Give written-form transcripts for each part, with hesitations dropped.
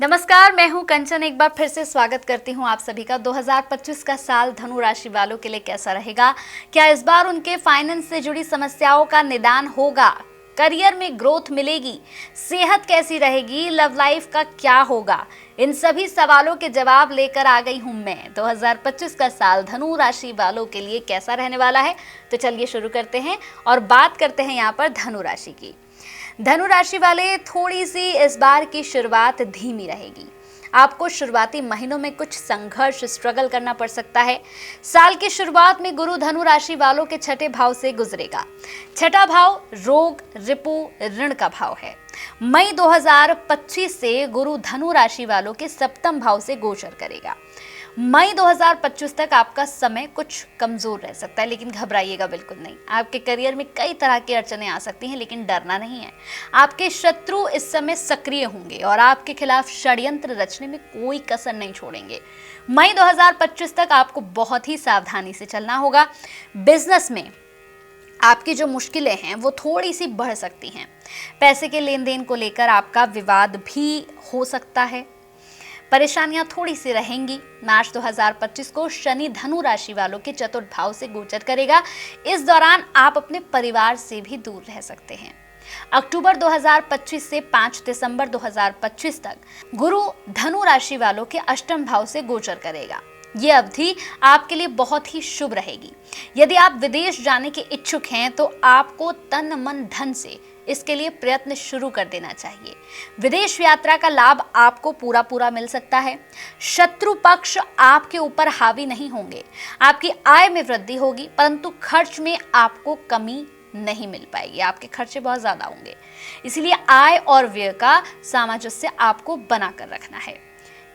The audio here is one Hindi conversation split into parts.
नमस्कार, मैं हूं कंचन। एक बार फिर से स्वागत करती हूं आप सभी का। 2025 का साल धनु राशि वालों के लिए कैसा रहेगा? क्या इस बार उनके फाइनेंस से जुड़ी समस्याओं का निदान होगा? करियर में ग्रोथ मिलेगी? सेहत कैसी रहेगी? लव लाइफ का क्या होगा? इन सभी सवालों के जवाब लेकर आ गई हूं मैं। 2025 का साल धनु राशि वालों के लिए कैसा रहने वाला है? तो चलिए शुरू करते हैं और बात करते हैं यहाँ पर धनु राशि की। धनु राशि वाले, थोड़ी सी इस बार की शुरुआत धीमी रहेगी। आपको शुरुआती महीनों में कुछ संघर्ष, स्ट्रगल करना पड़ सकता है। साल की शुरुआत में गुरु धनु राशि वालों के छठे भाव से गुजरेगा। छठा भाव रोग, रिपु, ऋण का भाव है। मई 2025 से गुरु धनु राशि वालों के सप्तम भाव से गोचर करेगा। मई 2025 तक आपका समय कुछ कमजोर रह सकता है, लेकिन घबराइएगा बिल्कुल नहीं। आपके करियर में कई तरह की अड़चनें आ सकती हैं, लेकिन डरना नहीं है। आपके शत्रु इस समय सक्रिय होंगे और आपके खिलाफ षड्यंत्र रचने में कोई कसर नहीं छोड़ेंगे। मई 2025 तक आपको बहुत ही सावधानी से चलना होगा। बिजनेस में आपकी जो मुश्किलें हैं वो थोड़ी सी बढ़ सकती हैं। पैसे के लेन देन को लेकर आपका विवाद भी हो सकता है। परेशानियां थोड़ी सी रहेंगी। मार्च 2025 को शनि धनु राशि वालों के चतुर्थ भाव से गोचर करेगा। इस दौरान आप अपने परिवार से भी दूर रह सकते हैं। अक्टूबर 2025 से 5 दिसंबर 2025 तक गुरु धनु राशि वालों के अष्टम भाव से गोचर करेगा। ये अवधि आपके लिए बहुत ही शुभ रहेगी। यदि आप विदेश जाने के इच्छुक हैं तो आपको तन मन धन से इसके लिए प्रयत्न शुरू कर देना चाहिए। विदेश यात्रा का लाभ आपको पूरा मिल सकता है। शत्रु पक्ष आपके ऊपर हावी नहीं होंगे। आपकी आय में वृद्धि होगी, परंतु खर्च में आपको कमी नहीं मिल पाएगी। आपके खर्चे बहुत ज्यादा होंगे, इसलिए आय और व्यय का सामंजस्य आपको बनाकर रखना है।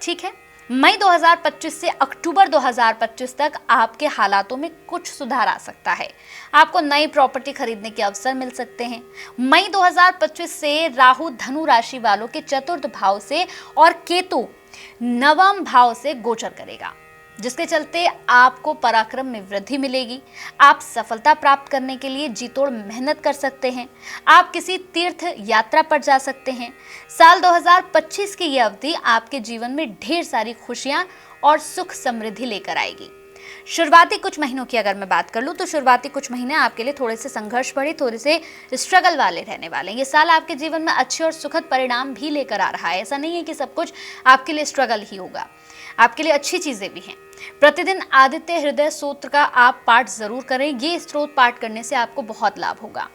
ठीक है। मई 2025 से अक्टूबर 2025 तक आपके हालातों में कुछ सुधार आ सकता है। आपको नई प्रॉपर्टी खरीदने के अवसर मिल सकते हैं। मई 2025 से राहु धनु राशि वालों के चतुर्थ भाव से और केतु नवम भाव से गोचर करेगा, जिसके चलते आपको पराक्रम में वृद्धि मिलेगी। आप सफलता प्राप्त करने के लिए जी तोड़ मेहनत कर सकते हैं। आप किसी तीर्थ यात्रा पर जा सकते हैं। साल 2025 की यह अवधि आपके जीवन में ढेर सारी खुशियां और सुख समृद्धि लेकर आएगी। शुरुआती कुछ महीनों की अगर मैं बात कर लूं तो शुरुआती कुछ महीने आपके लिए थोड़े से संघर्ष भरे, थोड़े से स्ट्रगल वाले रहने वाले हैं। ये साल आपके जीवन में अच्छे और सुखद परिणाम भी लेकर आ रहा है। ऐसा नहीं है कि सब कुछ आपके लिए स्ट्रगल ही होगा, आपके लिए अच्छी चीजें भी हैं। प्रतिदिन आदित्य हृदय सूत्र का आप पाठ जरूर करें। ये स्त्रोत पाठ करने से आपको बहुत लाभ होगा।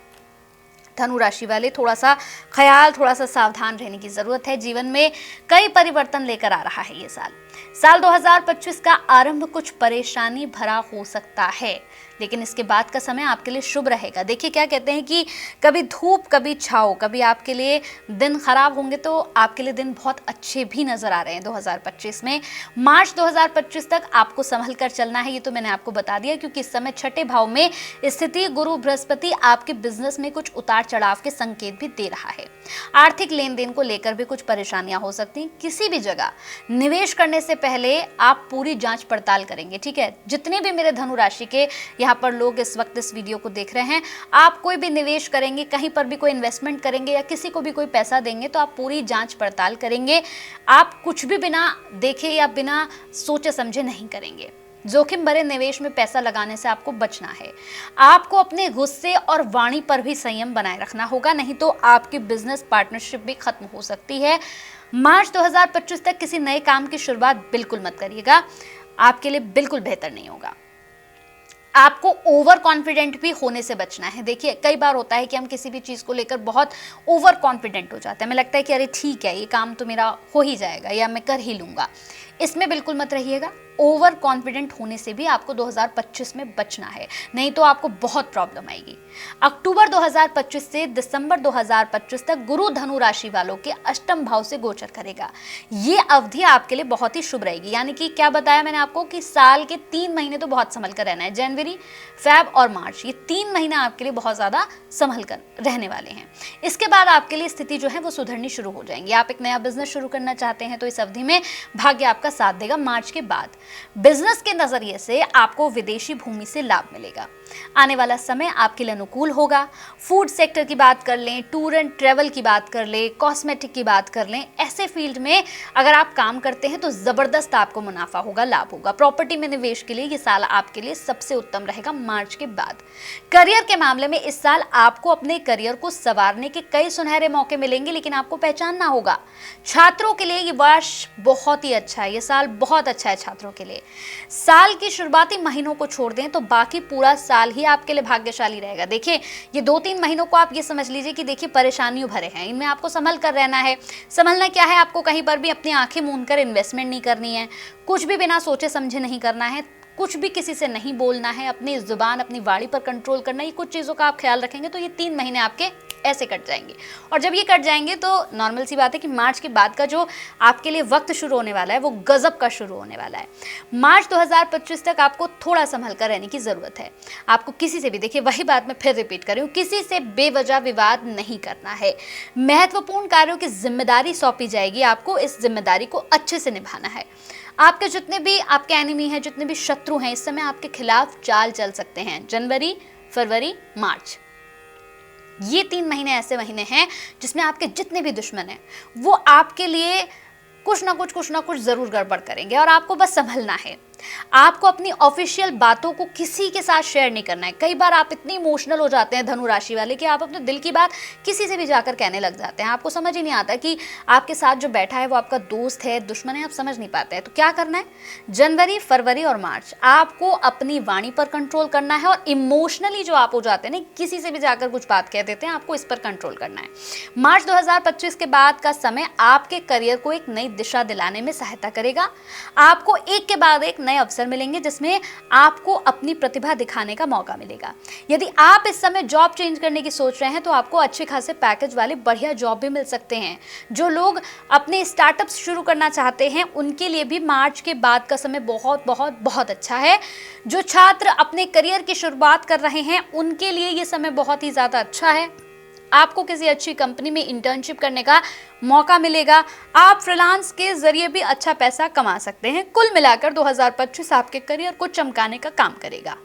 धनु राशि वाले, थोड़ा सा ख्याल, थोड़ा सा सावधान रहने की जरूरत है। जीवन में कई परिवर्तन लेकर आ रहा है ये साल 2025 का आरंभ कुछ परेशानी भरा हो सकता है, लेकिन इसके बाद का समय आपके लिए शुभ रहेगा। देखिए, क्या कहते हैं कि कभी धूप कभी छाँव, कभी आपके लिए दिन खराब होंगे तो आपके लिए दिन बहुत अच्छे भी नजर आ रहे हैं 2025 में। मार्च 2025 तक आपको संभल कर चलना है, ये तो मैंने आपको बता दिया, क्योंकि इस समय छठे भाव में स्थिति गुरु बृहस्पति आपके बिजनेस में कुछ उतार चढ़ाव के संकेत भी दे रहा है। आर्थिक लेन देन को लेकर भी कुछ परेशानियां हो सकती हैं। किसी भी जगह निवेश करने से पहले आप पूरी जांच पड़ताल करेंगे। ठीक है। जितने भी मेरे धनु राशि के यहाँ पर लोग इस वक्त इस वीडियो को देख रहे हैं, आप कोई भी निवेश करेंगे, कहीं पर भी कोई इन्वेस्टमेंट करेंगे या किसी को भी कोई पैसा देंगे तो आप पूरी जांच पड़ताल करेंगे। आप कुछ भी बिना देखे या बिना सोचे समझे नहीं करेंगे। जोखिम भरे निवेश में पैसा लगाने से आपको बचना है। आपको अपने गुस्से और वाणी पर भी संयम बनाए रखना होगा, नहीं तो आपकी बिजनेस पार्टनरशिप भी खत्म हो सकती है। मार्च 2025 तक किसी नए काम की शुरुआत बिल्कुल मत करिएगा, आपके लिए बिल्कुल बेहतर नहीं होगा। आपको ओवर कॉन्फिडेंट भी होने से बचना है। देखिए, कई बार होता है कि हम किसी भी चीज़ को लेकर बहुत ओवर कॉन्फिडेंट हो जाते हैं। हमें लगता है कि अरे ठीक है, ये काम तो मेरा हो ही जाएगा या मैं कर ही लूँगा। इसमें बिल्कुल मत रहिएगा। ओवर कॉन्फिडेंट होने से भी आपको 2025 में बचना है, नहीं तो आपको बहुत प्रॉब्लम आएगी। अक्टूबर 2025 से दिसंबर 2025 तक गुरु धनु राशि वालों के अष्टम भाव से गोचर करेगा। ये अवधि आपके लिए बहुत ही शुभ रहेगी। यानी कि क्या बताया मैंने आपको कि साल के 3 महीने तो बहुत संभल कर रहना है। जनवरी, फेब और मार्च, ये 3 महीना आपके लिए बहुत ज्यादा संभल कर रहने वाले हैं। इसके बाद आपके लिए स्थिति जो है वो सुधरनी शुरू हो जाएंगी। आप एक नया बिजनेस शुरू करना चाहते हैं तो इस अवधि में भाग्य आपका साथ देगा। मार्च के बाद बिजनेस के नजरिए से आपको विदेशी भूमि से लाभ मिलेगा। आने वाला समय आपके लिए अनुकूल होगा। फूड सेक्टर की बात कर लें, टूर एंड ट्रेवल की बात कर लें, कॉस्मेटिक की बात कर लें, ऐसे फील्ड में अगर आप काम करते हैं तो ज़बरदस्त आपको मुनाफा होगा, लाभ होगा। प्रॉपर्टी में निवेश के लिए ये साल आपके लिए सबसे उत्तम रहेगा मार्च के बाद। करियर के मामले में इस साल आपको अपने करियर को संवारने के कई सुनहरे मौके मिलेंगे, लेकिन आपको पहचानना होगा। छात्रों के लिए ये वर्ष बहुत ही अच्छा है, ये साल बहुत अच्छा है छात्रों के लिए। साल की शुरुआती महीनों को छोड़ दें तो बाकी पूरा साल ही आपके लिए भाग्यशाली रहेगा। देखिए, ये 2-3 महीनों को आप ये समझ लीजिए कि देखिए परेशानियों भरे हैं, इनमें आपको संभल कर रहना है। संभलना क्या है, आपको कहीं पर भी अपनी आंखें मूंद कर इन्वेस्टमेंट नहीं करनी है, कुछ भी बिना सोचे समझे नहीं करना है, कुछ भी किसी से नहीं बोलना है, अपनी जुबान अपनी वाणी पर कंट्रोल करना है। ये कुछ चीज़ों का आप ख्याल रखेंगे तो ये 3 महीने आपके ऐसे कट जाएंगे। और जब ये कट जाएंगे तो नॉर्मल सी बात है कि मार्च के बाद का जो आपके लिए वक्त शुरू होने वाला है वो गजब का शुरू होने वाला है। मार्च 2025 तक आपको थोड़ा संभल कर रहने की ज़रूरत है। आपको किसी से भी, देखिए वही बात मैं फिर रिपीट कर रही हूँ, किसी से बेवजह विवाद नहीं करना है। महत्वपूर्ण कार्यों की जिम्मेदारी सौंपी जाएगी, आपको इस जिम्मेदारी को अच्छे से निभाना है। आपके जितने भी आपके एनिमी हैं, जितने भी शत्रु हैं, इस समय आपके खिलाफ चाल चल सकते हैं। जनवरी, फरवरी, मार्च, ये 3 महीने ऐसे महीने हैं जिसमें आपके जितने भी दुश्मन हैं वो आपके लिए कुछ ना कुछ जरूर गड़बड़ करेंगे और आपको बस संभलना है। आपको अपनी ऑफिशियल बातों को किसी के साथ शेयर नहीं करना है। कई बार आप इतनी इमोशनल हो जाते हैं धनु राशि वाले कि आप अपने दिल की बात किसी से भी जाकर कहने लग जाते हैं। आपको समझ ही नहीं आता कि आपके साथ जो बैठा है वो आपका दोस्त है, दुश्मन है, आप समझ नहीं पाते हैं। तो क्या करना है, जनवरी, फरवरी और मार्च आपको अपनी वाणी पर कंट्रोल करना है और इमोशनली जो आप हो जाते हैं ना, किसी से भी जाकर कुछ बात कह देते हैं, आपको इस पर कंट्रोल करना है। मार्च 2025 के बाद का समय आपके करियर को एक नई दिशा दिलाने में सहायता करेगा। आपको एक के बाद एक नए अवसर मिलेंगे जिसमें आपको अपनी प्रतिभा दिखाने का मौका मिलेगा। यदि आप इस समय जॉब चेंज करने की सोच रहे हैं तो आपको अच्छे खासे पैकेज वाले बढ़िया जॉब भी मिल सकते हैं। जो लोग अपने स्टार्टअप्स शुरू करना चाहते हैं उनके लिए भी मार्च के बाद का समय बहुत बहुत बहुत अच्छा है। जो छात्र अपने करियर की शुरुआत कर रहे हैं उनके लिए ये समय बहुत ही ज़्यादा अच्छा है। आपको किसी अच्छी कंपनी में इंटर्नशिप करने का मौका मिलेगा। आप फ्रीलांस के जरिए भी अच्छा पैसा कमा सकते हैं। कुल मिलाकर 2025 आपके करियर को चमकाने का काम करेगा।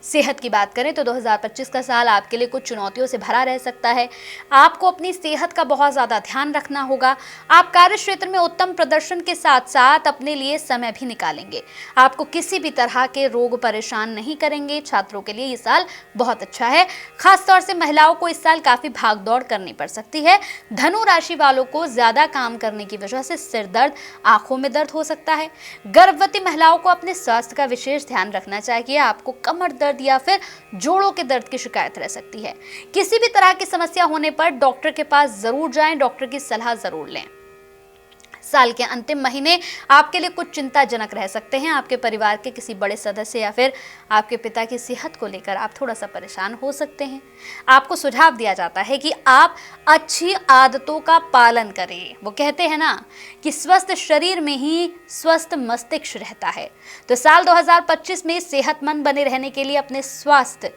सेहत की बात करें तो 2025 का साल आपके लिए कुछ चुनौतियों से भरा रह सकता है। आपको अपनी सेहत का बहुत ज़्यादा ध्यान रखना होगा। आप कार्य क्षेत्र में उत्तम प्रदर्शन के साथ साथ अपने लिए समय भी निकालेंगे। आपको किसी भी तरह के रोग परेशान नहीं करेंगे। छात्रों के लिए ये साल बहुत अच्छा है। खासतौर से महिलाओं को इस साल काफ़ी भाग दौड़ करनी पड़ सकती है। धनु राशि वालों को ज़्यादा काम करने की वजह से सिर दर्द, आंखों में दर्द हो सकता है। गर्भवती महिलाओं को अपने स्वास्थ्य का विशेष ध्यान रखना चाहिए। आपको कमर दर्द या फिर जोड़ों के दर्द की शिकायत रह सकती है। किसी भी तरह की समस्या होने पर डॉक्टर के पास जरूर जाएं, डॉक्टर की सलाह जरूर लें। साल के अंतिम महीने आपके लिए कुछ चिंताजनक रह सकते हैं। आपके परिवार के किसी बड़े सदस्य या फिर आपके पिता की सेहत को लेकर आप थोड़ा सा परेशान हो सकते हैं। आपको सुझाव दिया जाता है कि आप अच्छी आदतों का पालन करें। वो कहते हैं ना कि स्वस्थ शरीर में ही स्वस्थ मस्तिष्क रहता है। तो साल 2025 में सेहतमंद बने रहने के लिए अपने स्वास्थ्य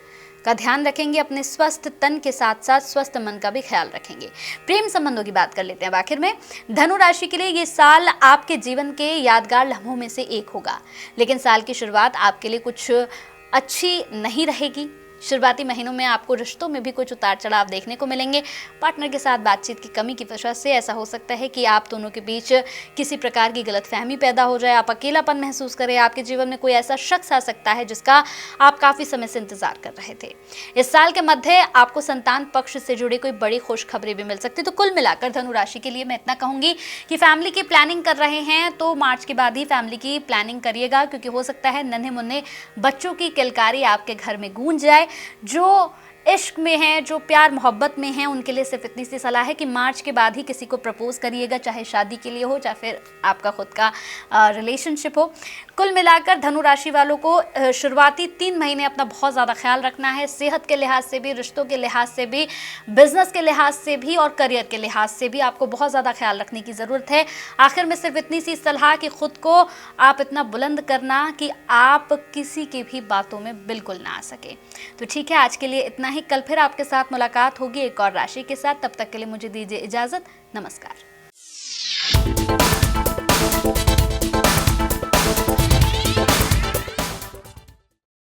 का ध्यान रखेंगे, अपने स्वस्थ तन के साथ साथ स्वस्थ मन का भी ख्याल रखेंगे। प्रेम संबंधों की बात कर लेते हैं। आखिर में धनु राशि के लिए ये साल आपके जीवन के यादगार लम्हों में से एक होगा, लेकिन साल की शुरुआत आपके लिए कुछ अच्छी नहीं रहेगी। शुरुआती महीनों में आपको रिश्तों में भी कुछ उतार चढ़ाव देखने को मिलेंगे। पार्टनर के साथ बातचीत की कमी की वजह से ऐसा हो सकता है कि आप दोनों के बीच किसी प्रकार की गलतफहमी पैदा हो जाए, आप अकेलापन महसूस करें। आपके जीवन में कोई ऐसा शख्स आ सकता है जिसका आप काफ़ी समय से इंतजार कर रहे थे। इस साल के मध्य आपको संतान पक्ष से जुड़ी कोई बड़ी खुशखबरी भी मिल सकती है। तो कुल मिलाकर धनु राशि के लिए मैं इतना कहूँगी कि फैमिली की प्लानिंग कर रहे हैं तो मार्च के बाद ही फैमिली की प्लानिंग करिएगा, क्योंकि हो सकता है नन्हे मुन्ने बच्चों की किलकारी आपके घर में गूंज जाए। जो इश्क में हैं, जो प्यार मोहब्बत में हैं, उनके लिए सिर्फ इतनी सी सलाह है कि मार्च के बाद ही किसी को प्रपोज करिएगा, चाहे शादी के लिए हो चाहे फिर आपका खुद का रिलेशनशिप हो। कुल मिलाकर धनु राशि वालों को शुरुआती 3 महीने अपना बहुत ज़्यादा ख्याल रखना है। सेहत के लिहाज से भी, रिश्तों के लिहाज से भी, बिजनेस के लिहाज से भी और करियर के लिहाज से भी आपको बहुत ज़्यादा ख्याल रखने की ज़रूरत है। आखिर में सिर्फ इतनी सी सलाह कि खुद को आप इतना बुलंद करना कि आप किसी की भी बातों में बिल्कुल ना आ सके। तो ठीक है, आज के लिए इतना ही। कल फिर आपके साथ मुलाकात होगी एक और राशि के साथ। तब तक के लिए मुझे दीजिए इजाज़त। नमस्कार।